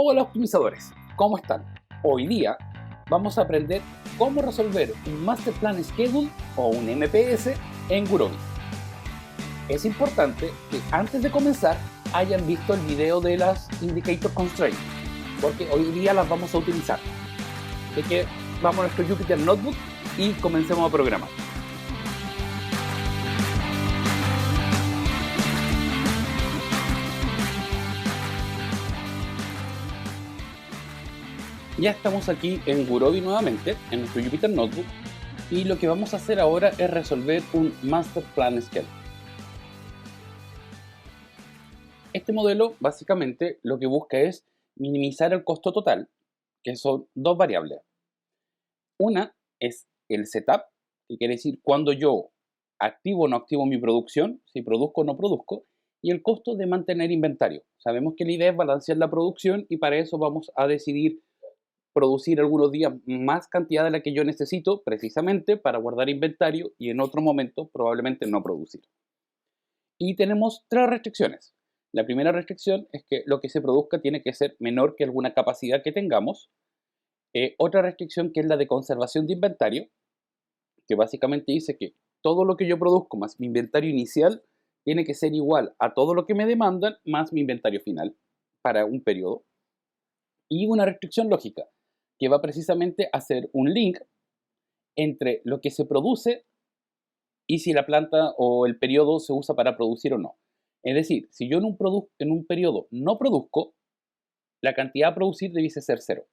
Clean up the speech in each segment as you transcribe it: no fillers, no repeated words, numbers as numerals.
Hola optimizadores, ¿cómo están? Hoy día vamos a aprender cómo resolver un Master Plan Schedule o un MPS en Gurobi. Es importante que antes de comenzar hayan visto el video de las Indicator Constraints, porque hoy día las vamos a utilizar. Así que vamos a nuestro Jupyter Notebook y comencemos a programar. Ya estamos aquí en Gurobi nuevamente, en nuestro Jupyter Notebook, y lo que vamos a hacer ahora es resolver un Master Plan Schedule. Este modelo básicamente lo que busca es minimizar el costo total, que son dos variables. Una es el setup, que quiere decir cuando yo activo o no activo mi producción, si produzco o no produzco, y el costo de mantener inventario. Sabemos que la idea es balancear la producción y para eso vamos a decidir producir algunos días más cantidad de la que yo necesito precisamente para guardar inventario y en otro momento probablemente no producir. Y tenemos tres restricciones. La primera restricción es que lo que se produzca tiene que ser menor que alguna capacidad que tengamos. Otra restricción que es la de conservación de inventario, que básicamente dice que todo lo que yo produzco más mi inventario inicial tiene que ser igual a todo lo que me demandan más mi inventario final para un periodo. Y una restricción lógica, que va precisamente a hacer un link entre lo que se produce y si la planta o el periodo se usa para producir o no. Es decir, si yo en un periodo no produzco, la cantidad a producir debiese ser cero.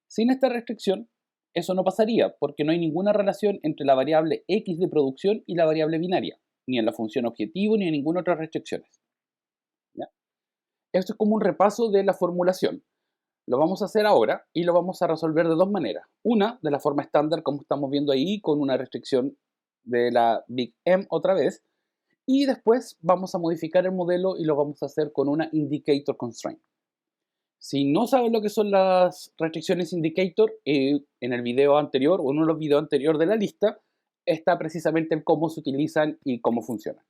Sin esta restricción, eso no pasaría porque no hay ninguna relación entre la variable x de producción y la variable binaria, ni en la función objetivo ni en ninguna otra restricción. ¿Ya? Esto es como un repaso de la formulación. Lo vamos a hacer ahora y lo vamos a resolver de dos maneras. Una, de la forma estándar, como estamos viendo ahí, con una restricción de la Big M otra vez. Y después vamos a modificar el modelo y lo vamos a hacer con una Indicator Constraint. Si no saben lo que son las restricciones Indicator, en el video anterior o en uno de los videos anteriores de la lista, está precisamente el cómo se utilizan y cómo funcionan.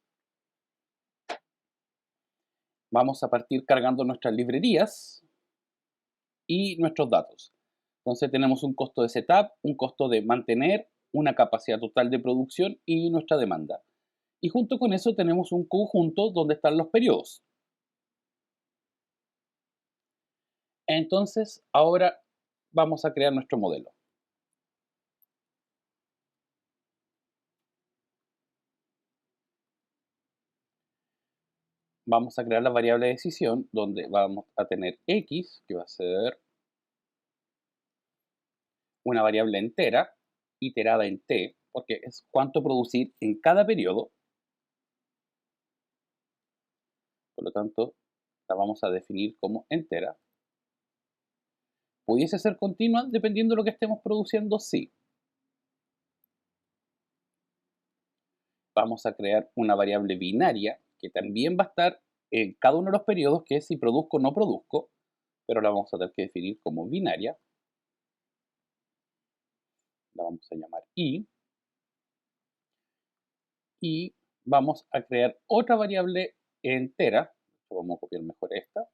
Vamos a partir cargando nuestras librerías y nuestros datos. Entonces tenemos un costo de setup, un costo de mantener, una capacidad total de producción y nuestra demanda. Y junto con eso tenemos un conjunto donde están los periodos. Entonces ahora vamos a crear nuestro modelo. Vamos a crear la variable de decisión donde vamos a tener x, que va a ser una variable entera, iterada en t, porque es cuánto producir en cada periodo. Por lo tanto, la vamos a definir como entera. ¿Pudiese ser continua dependiendo de lo que estemos produciendo? Sí. Vamos a crear una variable binaria que también va a estar en cada uno de los periodos, que es si produzco o no produzco, pero la vamos a tener que definir como binaria. La vamos a llamar i. Y vamos a crear otra variable entera. Vamos a copiar mejor esta,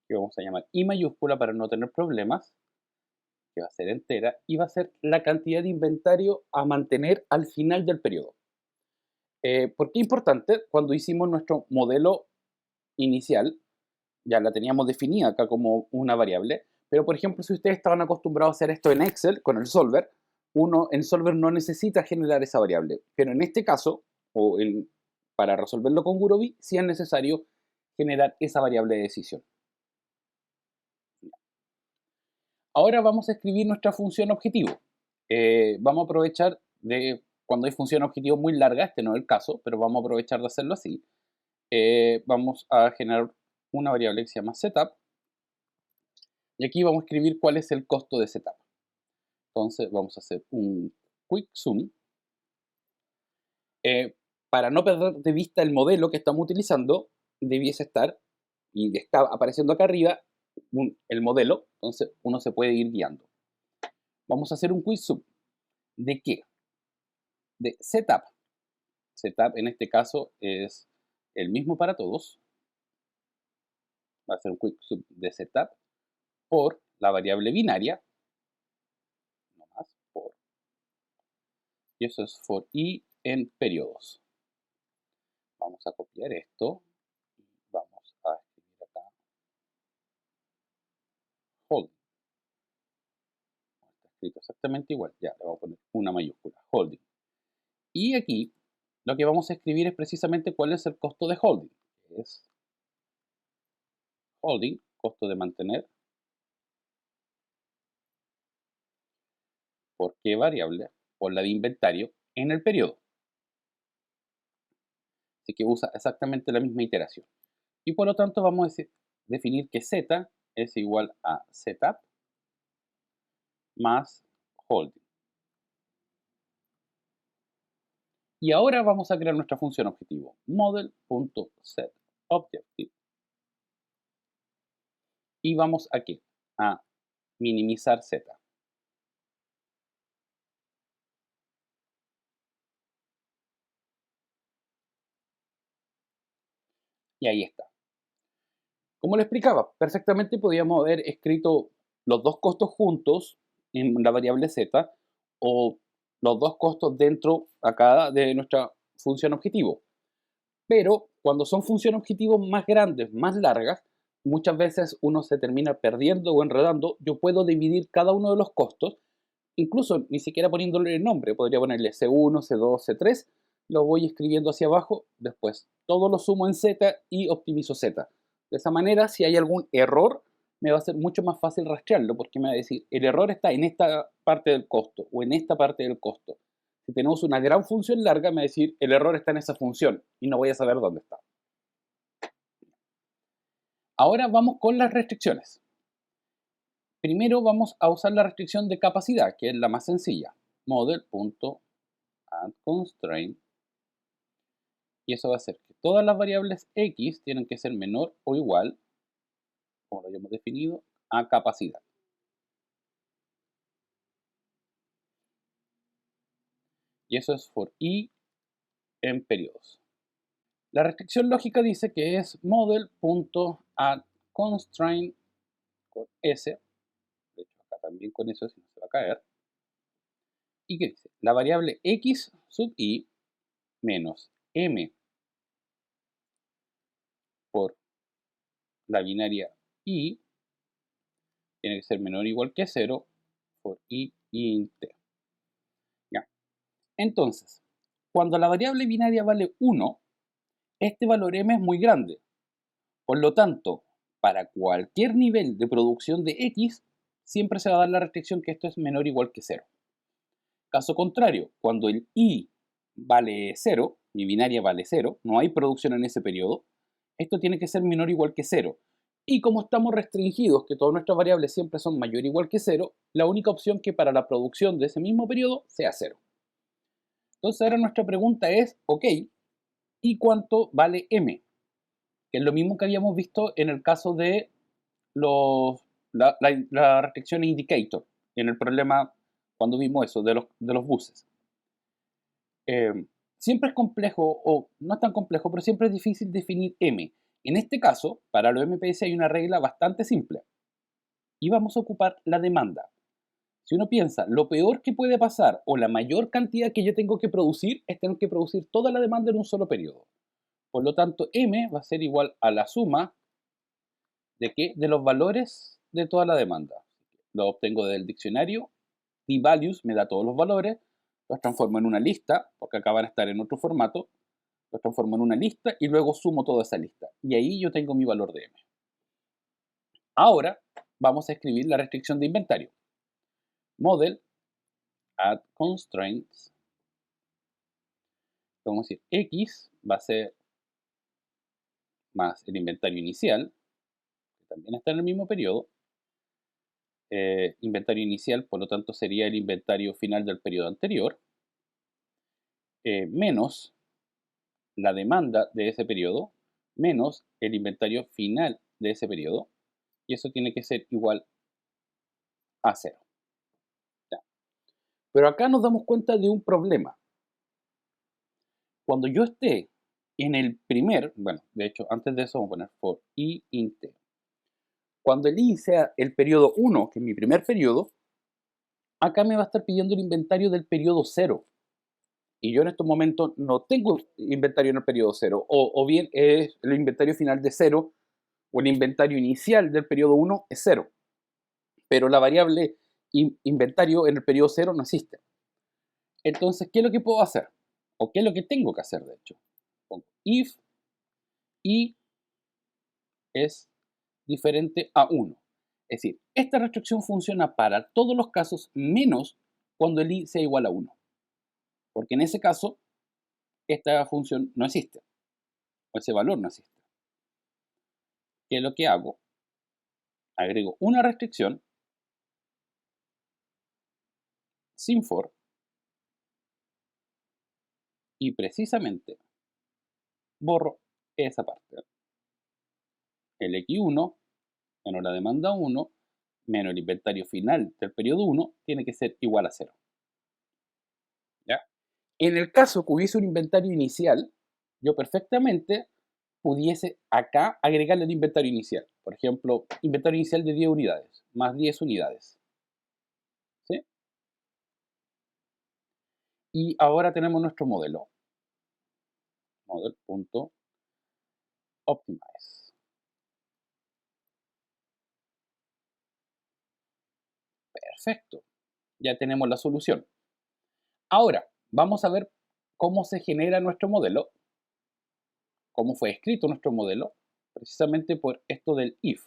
que vamos a llamar i mayúscula para no tener problemas, que va a ser entera, y va a ser la cantidad de inventario a mantener al final del periodo. ¿Por qué importante? Cuando hicimos nuestro modelo inicial, ya la teníamos definida acá como una variable, pero por ejemplo, si ustedes estaban acostumbrados a hacer esto en Excel con el solver, uno en solver no necesita generar esa variable, pero en este caso, para resolverlo con Gurobi, sí es necesario generar esa variable de decisión. Ahora vamos a escribir nuestra función objetivo. Vamos a aprovechar de cuando hay función objetivo muy larga, este no es el caso, pero vamos a aprovechar de hacerlo así. Vamos a generar una variable que se llama setup, y aquí vamos a escribir cuál es el costo de setup. Entonces vamos a hacer un quick zoom. Para no perder de vista el modelo que estamos utilizando, debiese estar, y está apareciendo acá arriba, el modelo, entonces uno se puede ir guiando. Vamos a hacer un quick zoom. ¿De qué? De setup. Setup en este caso es el mismo para todos. va a ser un quick sub de setup por la variable binaria, no más, por, y eso es for i en periodos. Vamos a copiar esto y vamos a escribir acá holding. Está escrito exactamente igual, ya le vamos a poner una mayúscula, holding. Y aquí lo que vamos a escribir es precisamente cuál es el costo de holding. Es holding, costo de mantener, por qué variable, por la de inventario en el periodo. Así que usa exactamente la misma iteración. Y por lo tanto vamos a definir que z es igual a setup más holding. Y ahora vamos a crear nuestra función objetivo, model.setObjective. Y vamos aquí a minimizar z. Y ahí está. Como le explicaba, perfectamente podíamos haber escrito los dos costos juntos en la variable z o los dos costos dentro acá de nuestra función objetivo. Pero cuando son funciones objetivos más grandes, más largas, muchas veces uno se termina perdiendo o enredando. Yo puedo dividir cada uno de los costos, incluso ni siquiera poniéndole el nombre, podría ponerle C1, C2, C3, lo voy escribiendo hacia abajo, después todo lo sumo en Z y optimizo Z. De esa manera, si hay algún error, me va a ser mucho más fácil rastrearlo, porque me va a decir, el error está en esta parte del costo o en esta parte del costo. Si tenemos una gran función larga, me va a decir, el error está en esa función y no voy a saber dónde está. Ahora vamos con las restricciones. Primero vamos a usar la restricción de capacidad, que es la más sencilla. Model.addConstraint. Y eso va a hacer que todas las variables x tienen que ser menor o igual, como lo hayamos definido, a capacidad. Y eso es for i en periodos. La restricción lógica dice que es model.addConstraint con s, de hecho acá también con eso si no se va a caer, y que dice, la variable x sub i menos m por la binaria i tiene que ser menor o igual que 0 por i int. ¿Ya? Entonces, cuando la variable binaria vale 1, este valor m es muy grande. Por lo tanto, para cualquier nivel de producción de x, siempre se va a dar la restricción que esto es menor o igual que 0. Caso contrario, cuando el i vale 0, mi binaria vale 0, no hay producción en ese periodo, esto tiene que ser menor o igual que 0. Y como estamos restringidos, que todas nuestras variables siempre son mayor o igual que 0, la única opción que para la producción de ese mismo periodo sea 0. Entonces ahora nuestra pregunta es, ok, ¿y cuánto vale m? Que es lo mismo que habíamos visto en el caso de la restricción indicator, en el problema cuando vimos eso, de los buses. Siempre es complejo, o no es tan complejo, pero siempre es difícil definir m. En este caso, para los MPS hay una regla bastante simple. Y vamos a ocupar la demanda. Si uno piensa, lo peor que puede pasar o la mayor cantidad que yo tengo que producir es tener que producir toda la demanda en un solo periodo. Por lo tanto, m va a ser igual a la suma de qué? De los valores de toda la demanda. Lo obtengo del diccionario, dvalues me da todos los valores, los transformo en una lista, porque acá van a estar en otro formato, los transformo en una lista y luego sumo toda esa lista. Y ahí yo tengo mi valor de m. Ahora vamos a escribir la restricción de inventario. Model add constraints. Vamos a decir x va a ser más el inventario inicial, que también está en el mismo periodo. Inventario inicial, por lo tanto, sería el inventario final del periodo anterior, menos la demanda de ese periodo, menos el inventario final de ese periodo, y eso tiene que ser igual a 0. ¿Ya? Pero acá nos damos cuenta de un problema. Cuando yo esté en el primer, bueno, de hecho, antes de eso vamos a poner for i int. Cuando el i sea el periodo 1, que es mi primer periodo, acá me va a estar pidiendo el inventario del periodo 0. Y yo en estos momentos no tengo inventario en el periodo 0. O bien es el inventario final de 0, o el inventario inicial del periodo 1 es 0. Pero la variable inventario en el periodo 0 no existe. Entonces, ¿qué es lo que puedo hacer? ¿O qué es lo que tengo que hacer, de hecho? Pongo if i es diferente a 1. Es decir, esta restricción funciona para todos los casos menos cuando el i sea igual a 1. Porque en ese caso, esta función no existe, o ese valor no existe. ¿Qué es lo que hago? Agrego una restricción sin for y precisamente borro esa parte. El x1 menos la demanda 1 menos el inventario final del periodo 1 tiene que ser igual a 0. ¿Ya? En el caso que hubiese un inventario inicial, yo perfectamente pudiese acá agregarle el inventario inicial. Por ejemplo, inventario inicial de 10 unidades, más 10 unidades. ¿Sí? Y ahora tenemos nuestro modelo. Model.optimize. Perfecto. Ya tenemos la solución. Ahora, vamos a ver cómo se genera nuestro modelo, cómo fue escrito nuestro modelo, precisamente por esto del if.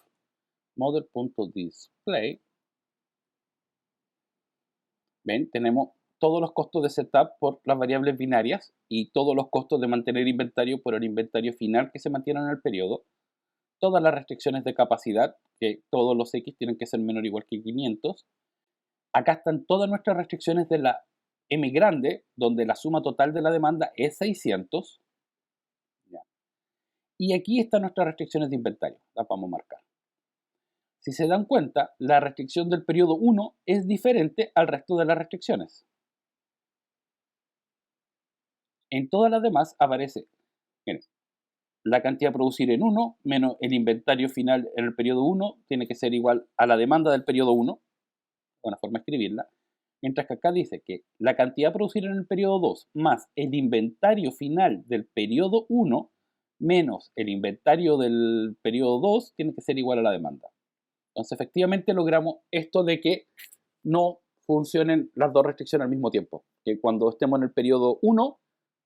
Model.display. ¿Ven? Tenemos todos los costos de setup por las variables binarias y todos los costos de mantener inventario por el inventario final que se mantiene en el periodo. Todas las restricciones de capacidad, que todos los X tienen que ser menor o igual que 500. Acá están todas nuestras restricciones de la M grande, donde la suma total de la demanda es 600. ¿Ya? Y aquí están nuestras restricciones de inventario, las vamos a marcar. Si se dan cuenta, la restricción del periodo 1 es diferente al resto de las restricciones. En todas las demás aparece, miren, la cantidad a producir en 1 menos el inventario final en el periodo 1 tiene que ser igual a la demanda del periodo 1, buena forma de escribirla, mientras que acá dice que la cantidad a producir en el periodo 2 más el inventario final del periodo 1 menos el inventario del periodo 2 tiene que ser igual a la demanda. Entonces, efectivamente logramos esto de que no funcionen las dos restricciones al mismo tiempo. Que cuando estemos en el periodo 1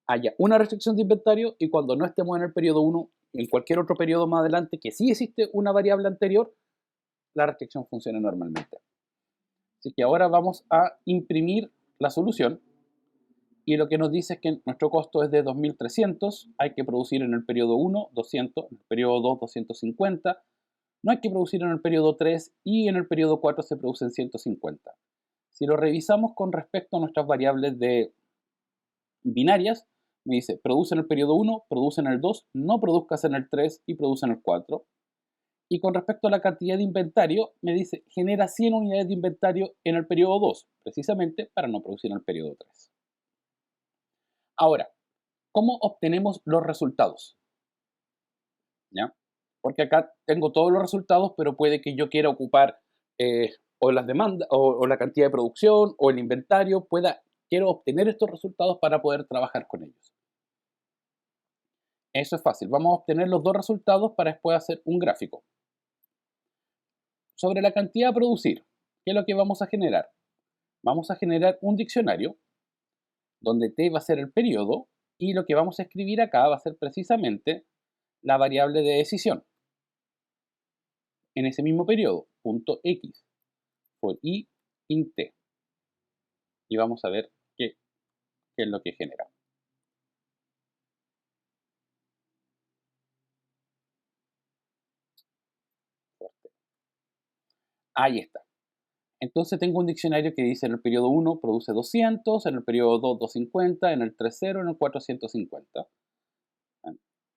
haya una restricción de inventario y cuando no estemos en el periodo 1, en cualquier otro periodo más adelante que sí existe una variable anterior, la restricción funcione normalmente. Así que ahora vamos a imprimir la solución y lo que nos dice es que nuestro costo es de 2.300, hay que producir en el periodo 1 200, en el periodo 2 250, no hay que producir en el periodo 3 y en el periodo 4 se producen 150. Si lo revisamos con respecto a nuestras variables de binarias, me dice, produce en el periodo 1, produce en el 2, no produzcas en el 3 y produce en el 4. Y con respecto a la cantidad de inventario, me dice, genera 100 unidades de inventario en el periodo 2, precisamente para no producir en el periodo 3. Ahora, ¿cómo obtenemos los resultados? ¿Ya? Porque acá tengo todos los resultados, pero puede que yo quiera ocupar o las demandas, o la cantidad de producción, o el inventario, quiero obtener estos resultados para poder trabajar con ellos. Eso es fácil. Vamos a obtener los dos resultados para después hacer un gráfico. Sobre la cantidad a producir, ¿qué es lo que vamos a generar? Vamos a generar un diccionario donde t va a ser el periodo y lo que vamos a escribir acá va a ser precisamente la variable de decisión. En ese mismo periodo, punto x por i int t. Y vamos a ver qué es lo que genera. Ahí está. Entonces tengo un diccionario que dice en el periodo 1 produce 200, en el periodo 2 250, en el 3 0, en el 4 150.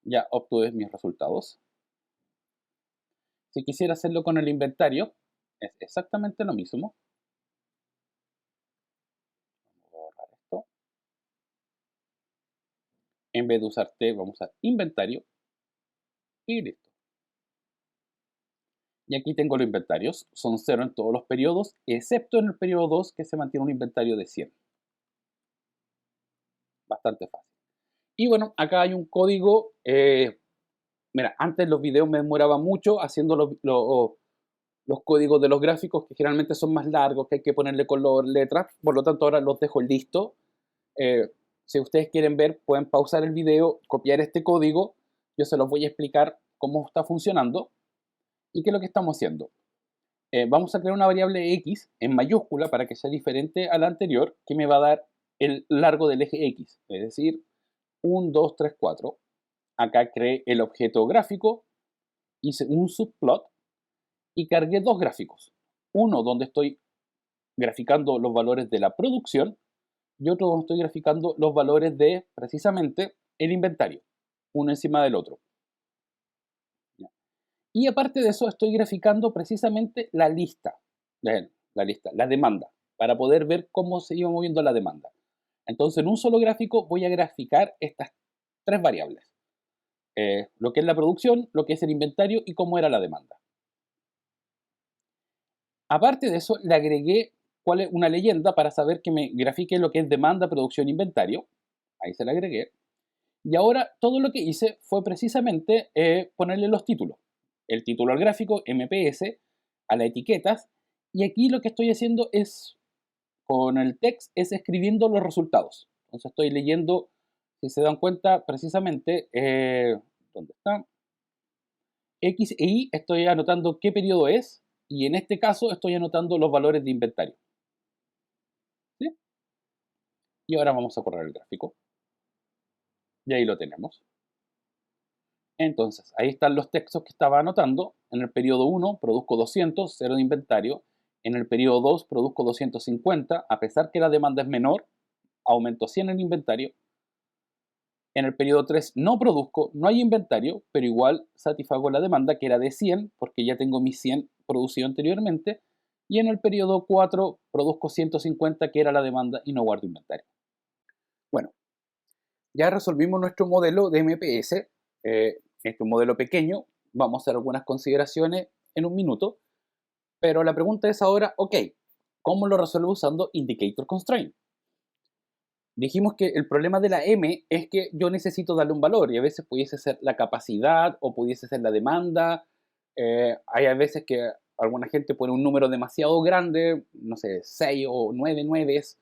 Ya obtuve mis resultados. Si quisiera hacerlo con el inventario, es exactamente lo mismo. Vamos a borrar esto. En vez de usar T, vamos a usar inventario y listo. Y aquí tengo los inventarios. Son 0 en todos los periodos, excepto en el periodo 2, que se mantiene un inventario de 100. Bastante fácil. Y bueno, acá hay un código. Mira, antes los videos me demoraba mucho haciendo los códigos de los gráficos, que generalmente son más largos, que hay que ponerle color, letras. Por lo tanto, ahora los dejo listos. Si ustedes quieren ver, pueden pausar el video, copiar este código. Yo se los voy a explicar cómo está funcionando y qué es lo que estamos haciendo. Vamos a crear una variable x en mayúscula para que sea diferente a la anterior, que me va a dar el largo del eje x, es decir, 1, 2, 3, 4. Acá creé el objeto gráfico, hice un subplot y cargué dos gráficos. Uno donde estoy graficando los valores de la producción y otro donde estoy graficando los valores de, precisamente, el inventario, uno encima del otro. Y aparte de eso, estoy graficando precisamente la lista, la demanda, para poder ver cómo se iba moviendo la demanda. Entonces, en un solo gráfico voy a graficar estas tres variables. Lo que es la producción, lo que es el inventario y cómo era la demanda. Aparte de eso, le agregué una leyenda para saber que me grafique lo que es demanda, producción, inventario. Ahí se la agregué. Y ahora todo lo que hice fue precisamente ponerle los títulos. El título al gráfico, MPS, a las etiquetas. Y aquí lo que estoy haciendo es, con el text, es escribiendo los resultados. Entonces estoy leyendo, si se dan cuenta, precisamente, ¿dónde está? X e Y, estoy anotando qué periodo es. Y en este caso estoy anotando los valores de inventario. ¿Sí? Y ahora vamos a correr el gráfico. Y ahí lo tenemos. Entonces, ahí están los textos que estaba anotando. En el periodo 1 produzco 200, 0 de inventario. En el periodo 2 produzco 250, a pesar que la demanda es menor, aumento 100 en inventario. En el periodo 3 no produzco, no hay inventario, pero igual satisfago la demanda, que era de 100, porque ya tengo mis 100 producido anteriormente. Y en el periodo 4 produzco 150, que era la demanda, y no guardo inventario. Bueno, ya resolvimos nuestro modelo de MPS. Este es un modelo pequeño. Vamos a hacer algunas consideraciones en un minuto. Pero la pregunta es ahora, ok, ¿cómo lo resuelvo usando Indicator Constraint? Dijimos que el problema de la M es que yo necesito darle un valor y a veces pudiese ser la capacidad o pudiese ser la demanda. Hay a veces que alguna gente pone un número demasiado grande, no sé, 6 o 9 nueves.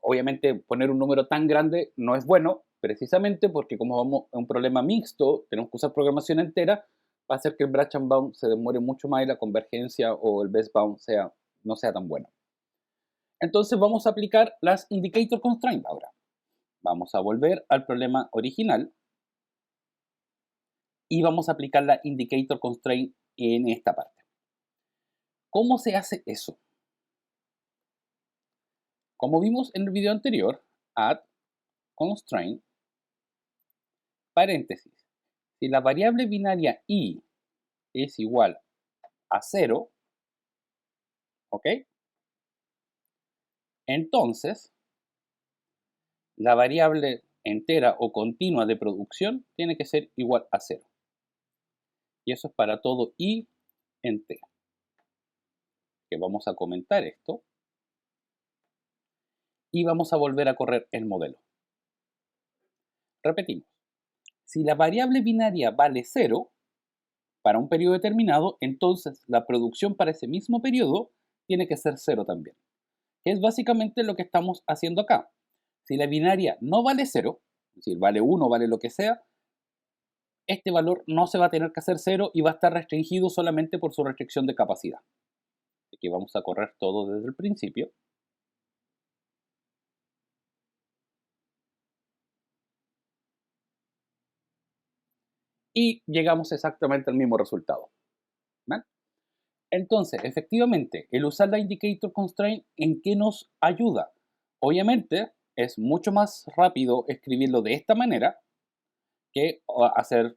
Obviamente poner un número tan grande no es bueno, precisamente porque como vamos a un problema mixto, tenemos que usar programación entera, va a hacer que el branch and bound se demore mucho más y la convergencia o el best bound no sea tan bueno. Entonces vamos a aplicar las indicator constraints ahora. Vamos a volver al problema original y vamos a aplicar la indicator constraint en esta parte. ¿Cómo se hace eso? Como vimos en el video anterior, add constraint, paréntesis. Si la variable binaria i es igual a 0, ¿ok? Entonces, la variable entera o continua de producción tiene que ser igual a 0. Y eso es para todo i en t. Que vamos a comentar esto. Y vamos a volver a correr el modelo. Repetimos. Si la variable binaria vale 0 para un periodo determinado, entonces la producción para ese mismo periodo tiene que ser 0 también. Que es básicamente lo que estamos haciendo acá. Si la binaria no vale 0, es decir, vale 1, vale lo que sea, este valor no se va a tener que hacer 0 y va a estar restringido solamente por su restricción de capacidad. Aquí vamos a correr todo desde el principio. Y llegamos exactamente al mismo resultado. ¿Vale? Entonces, efectivamente, el usar la indicator constraint, ¿en qué nos ayuda? Obviamente, es mucho más rápido escribirlo de esta manera que hacer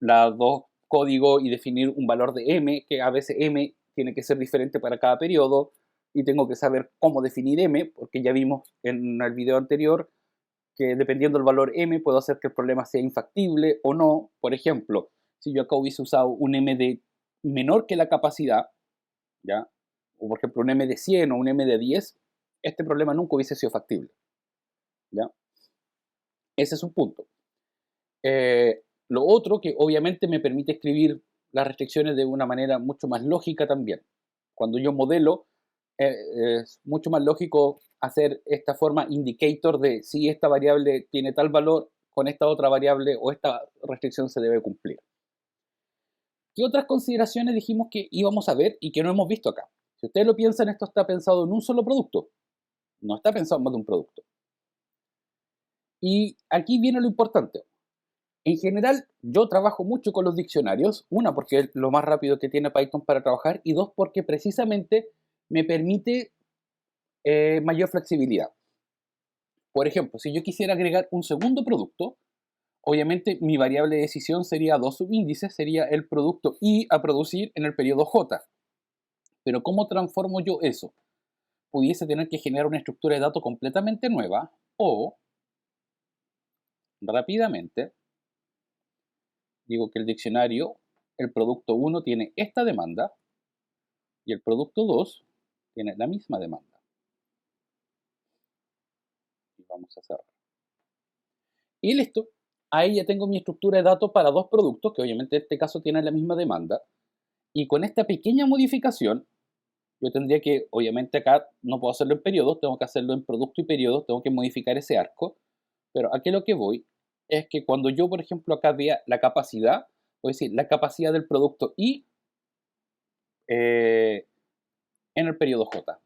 los dos códigos y definir un valor de m, que a veces m tiene que ser diferente para cada periodo, y tengo que saber cómo definir m, porque ya vimos en el video anterior que dependiendo del valor m puedo hacer que el problema sea infactible o no. Por ejemplo, si yo acá hubiese usado un m de menor que la capacidad, ¿ya? O por ejemplo un M de 100 o un M de 10, este problema nunca hubiese sido factible, ¿ya? Ese es un punto. Lo otro que obviamente me permite escribir las restricciones de una manera mucho más lógica también. Cuando yo modelo, es mucho más lógico hacer esta forma indicator de si esta variable tiene tal valor con esta otra variable o esta restricción se debe cumplir. ¿Qué otras consideraciones dijimos que íbamos a ver y que no hemos visto acá? Si ustedes lo piensan, esto está pensado en un solo producto. No está pensado en más de un producto. Y aquí viene lo importante. En general, yo trabajo mucho con los diccionarios. Una, porque es lo más rápido que tiene Python para trabajar. Y dos, porque precisamente me permite mayor flexibilidad. Por ejemplo, si yo quisiera agregar un segundo producto, obviamente mi variable de decisión sería dos subíndices, sería el producto I a producir en el periodo J. Pero ¿cómo transformo yo eso? Pudiese tener que generar una estructura de datos completamente nueva o, rápidamente, digo que el diccionario, el producto 1 tiene esta demanda y el producto 2 tiene la misma demanda. Y vamos a cerrar. Y listo. Ahí ya tengo mi estructura de datos para dos productos, que obviamente en este caso tienen la misma demanda. Y con esta pequeña modificación, yo tendría que, obviamente acá no puedo hacerlo en periodos, tengo que hacerlo en producto y periodos, tengo que modificar ese arco. Pero aquí lo que voy es que cuando yo, por ejemplo, acá vea la capacidad, voy a decir la capacidad del producto I en el periodo J.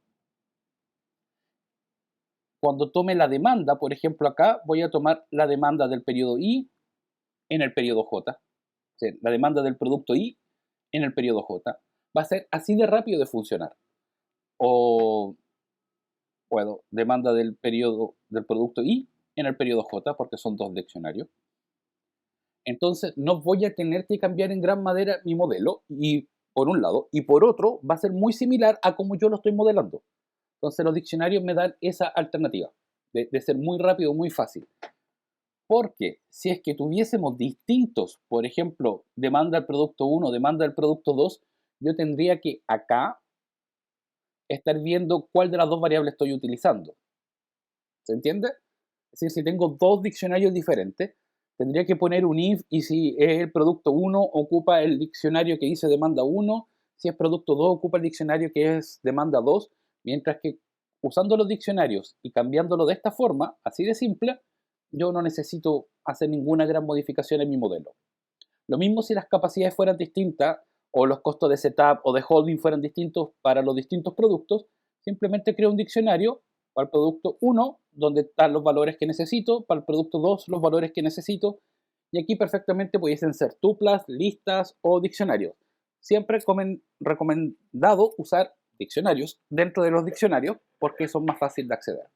Cuando tome la demanda, por ejemplo, acá voy a tomar la demanda del periodo I en el periodo J. O sea, la demanda del producto I en el periodo J. Va a ser así de rápido de funcionar. O puedo, demanda del producto I en el periodo J, porque son dos diccionarios. Entonces no voy a tener que cambiar en gran manera mi modelo, y por un lado, y por otro va a ser muy similar a como yo lo estoy modelando. Entonces los diccionarios me dan esa alternativa de ser muy rápido, muy fácil. Porque si es que tuviésemos distintos, por ejemplo, demanda del producto 1, demanda del producto 2, yo tendría que acá estar viendo cuál de las dos variables estoy utilizando. ¿Se entiende? Es decir, si tengo dos diccionarios diferentes, tendría que poner un if y si es el producto 1 ocupa el diccionario que dice demanda 1, si es producto 2 ocupa el diccionario que es demanda 2, mientras que usando los diccionarios y cambiándolo de esta forma, así de simple, yo no necesito hacer ninguna gran modificación en mi modelo. Lo mismo si las capacidades fueran distintas o los costos de setup o de holding fueran distintos para los distintos productos, simplemente creo un diccionario para el producto 1, donde están los valores que necesito, para el producto 2, los valores que necesito, y aquí perfectamente pudiesen ser tuplas, listas o diccionarios. Siempre recomendado usar diccionarios dentro de los diccionarios porque son más fáciles de acceder.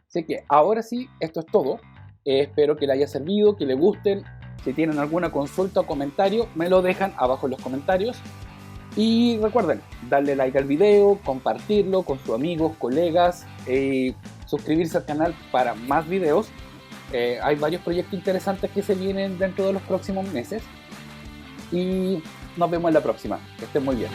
Así que ahora sí, esto es todo. Espero que les haya servido, que les gusten. Si tienen alguna consulta o comentario, me lo dejan abajo en los comentarios. Y recuerden, darle like al video, compartirlo con sus amigos, colegas, suscribirse al canal para más videos. Hay varios proyectos interesantes que se vienen dentro de los próximos meses. Y nos vemos en la próxima. Que estén muy bien.